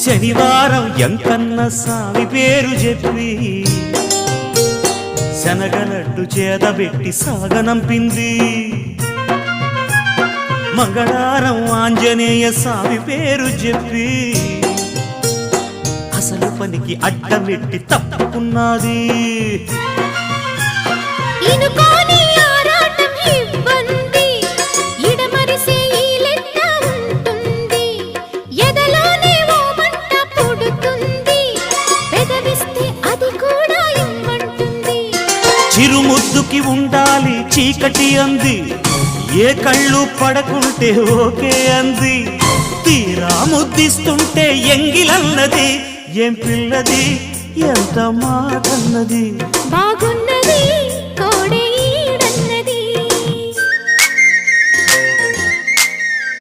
శనివారం ఎంకన్న స్వామి పేరు చెప్పి శనగలడ్డు చేదబెట్టి సాగనంపింది. మంగళవారం ఆంజనేయ స్వామి పేరు చెప్పి అసలు పనికి అడ్డమెట్టి తప్పుకున్నది. చిరుముద్దుకి ఉండాలి చీకటి అంది, ఏ కళ్ళు పడకుంటే ఓకే అంది. తీరా ముద్దిస్తుంటే ఎంగిలన్నది, ఏం పిల్లది ఎంత మాటన్నది. బాగున్న